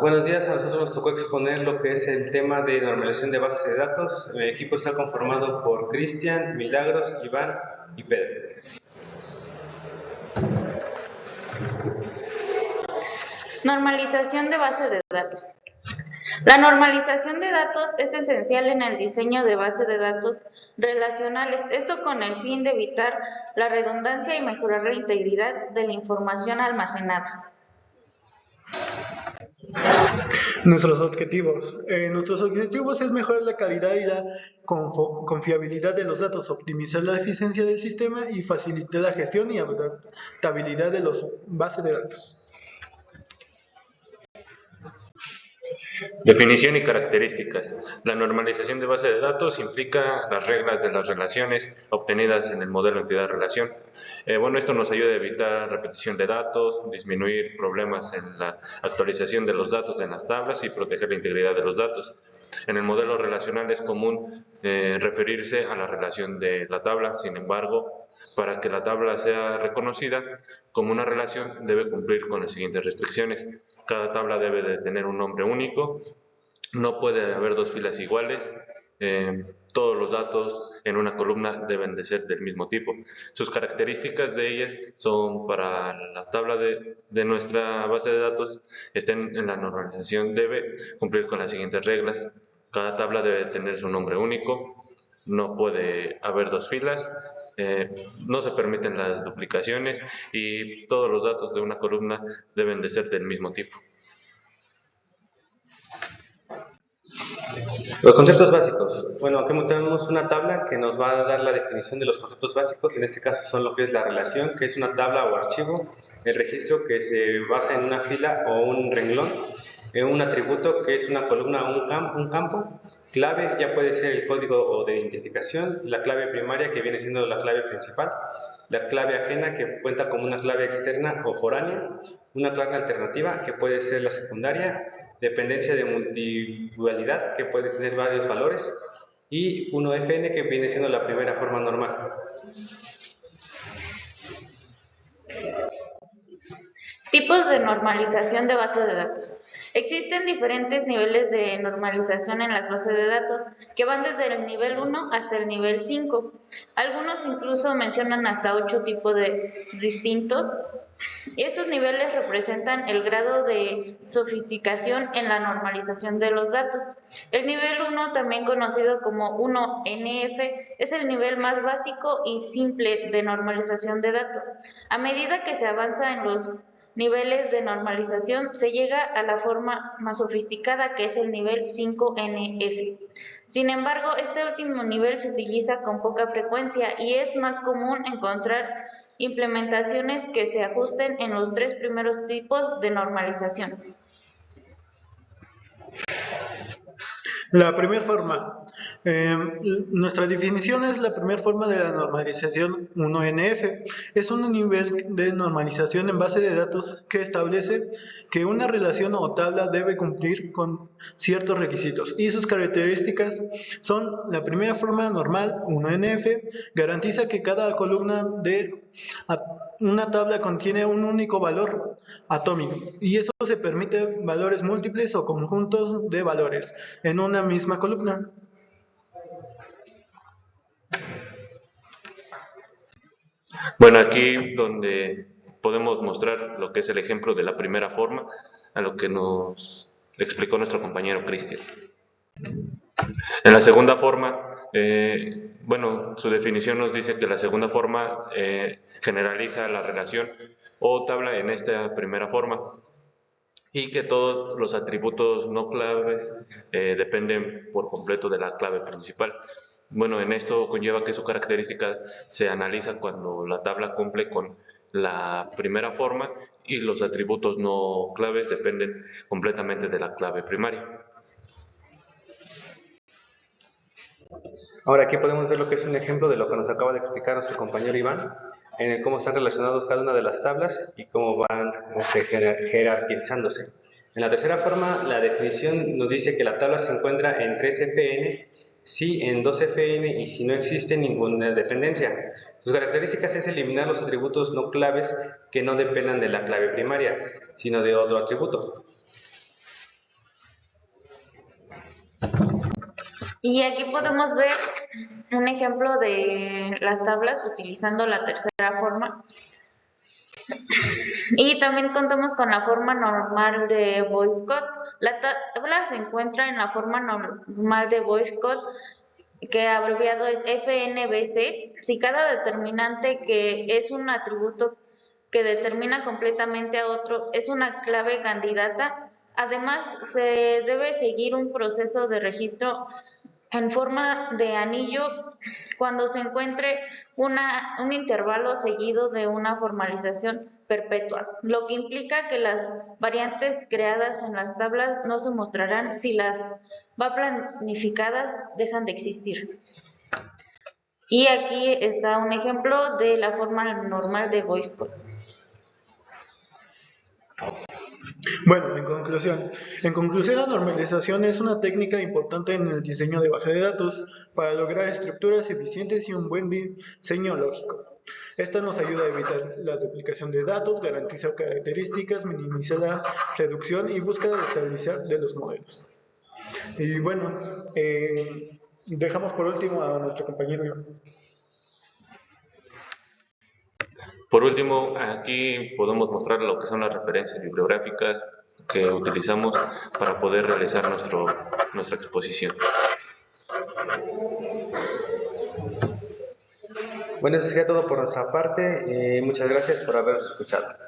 Buenos días, a nosotros nos tocó exponer lo que es el tema de normalización de bases de datos. Mi equipo está conformado por Cristian, Milagros, Iván y Pedro. Normalización de base de datos. La normalización de datos es esencial en el diseño de bases de datos relacionales, esto con el fin de evitar la redundancia y mejorar la integridad de la información almacenada. Nuestros objetivos. Nuestros objetivos es mejorar la calidad y la confiabilidad de los datos, optimizar la eficiencia del sistema y facilitar la gestión y adaptabilidad de las bases de datos. Definición y características. La normalización de base de datos implica las reglas de las relaciones obtenidas en el modelo entidad-relación. Esto nos ayuda a evitar repetición de datos, disminuir problemas en la actualización de los datos en las tablas y proteger la integridad de los datos. En el modelo relacional es común referirse a la relación de la tabla. Sin embargo, para que la tabla sea reconocida como una relación, debe cumplir con las siguientes restricciones. Cada tabla debe de tener un nombre único, no puede haber dos filas iguales, todos los datos en una columna deben de ser del mismo tipo. Sus características de ellas son: para la tabla de nuestra base de datos, estén en la normalización, debe cumplir con las siguientes reglas. Cada tabla debe tener su nombre único, no puede haber dos filas, no se permiten las duplicaciones y todos los datos de una columna deben de ser del mismo tipo. Los conceptos básicos. Aquí tenemos una tabla que nos va a dar la definición de los conceptos básicos. En este caso son lo que es la relación, que es una tabla o archivo, el registro, que se basa en una fila o un renglón, un atributo, que es una columna o un campo, clave, ya puede ser el código o de identificación, la clave primaria, que viene siendo la clave principal, la clave ajena, que cuenta como una clave externa o foránea, una clave alternativa, que puede ser la secundaria, dependencia de multidualidad, que puede tener varios valores, y 1FN, que viene siendo la primera forma normal. Tipos de normalización de bases de datos. Existen diferentes niveles de normalización en las bases de datos, que van desde el nivel 1 hasta el nivel 5. Algunos incluso mencionan hasta 8 tipos distintos. Estos niveles representan el grado de sofisticación en la normalización de los datos. El nivel 1, también conocido como 1NF, es el nivel más básico y simple de normalización de datos. A medida que se avanza en los niveles de normalización, se llega a la forma más sofisticada, que es el nivel 5NF. Sin embargo, este último nivel se utiliza con poca frecuencia y es más común encontrar implementaciones que se ajusten en los 3 primeros tipos de normalización. La primera forma. Nuestra definición es: la primera forma de la normalización 1NF. Es un nivel de normalización en base de datos que establece que una relación o tabla debe cumplir con ciertos requisitos, y sus características son: la primera forma normal 1NF garantiza que cada columna de una tabla contiene un único valor atómico, y eso se permite valores múltiples o conjuntos de valores en una misma columna. Aquí donde podemos mostrar lo que es el ejemplo de la primera forma, a lo que nos explicó nuestro compañero Cristian. En la segunda forma, su definición nos dice que la segunda forma generaliza la relación o tabla en esta primera forma, y que todos los atributos no claves dependen por completo de la clave principal. En esto conlleva que su característica se analiza cuando la tabla cumple con la primera forma y los atributos no claves dependen completamente de la clave primaria. Ahora aquí podemos ver lo que es un ejemplo de lo que nos acaba de explicar nuestro compañero Iván, en el cómo están relacionados cada una de las tablas y cómo van jerarquizándose. En la tercera forma, la definición nos dice que la tabla se encuentra en 3 FN, sí en 2 FN y si no existe ninguna dependencia. Sus características es eliminar los atributos no claves que no dependan de la clave primaria, sino de otro atributo. Y aquí podemos ver un ejemplo de las tablas utilizando la tercera forma. Y también contamos con la forma normal de Boyce-Codd. La tabla se encuentra en la forma normal de Boyce-Codd, que abreviado es FNBC. Si cada determinante que es un atributo que determina completamente a otro es una clave candidata, además se debe seguir un proceso de registro en forma de anillo cuando se encuentre un intervalo seguido de una formalización perpetua, lo que implica que las variantes creadas en las tablas no se mostrarán si las va planificadas dejan de existir. Y aquí está un ejemplo de la forma normal de Boyce-Codd. Bueno, en conclusión, la normalización es una técnica importante en el diseño de base de datos para lograr estructuras eficientes y un buen diseño lógico. Esta nos ayuda a evitar la duplicación de datos, garantizar características, minimizar la reducción y búsqueda de estabilizar de los modelos. Y bueno, dejamos por último a nuestro compañero Iván. Por último, aquí podemos mostrar lo que son las referencias bibliográficas que utilizamos para poder realizar nuestra exposición. Bueno, eso sería todo por nuestra parte. Muchas gracias por habernos escuchado.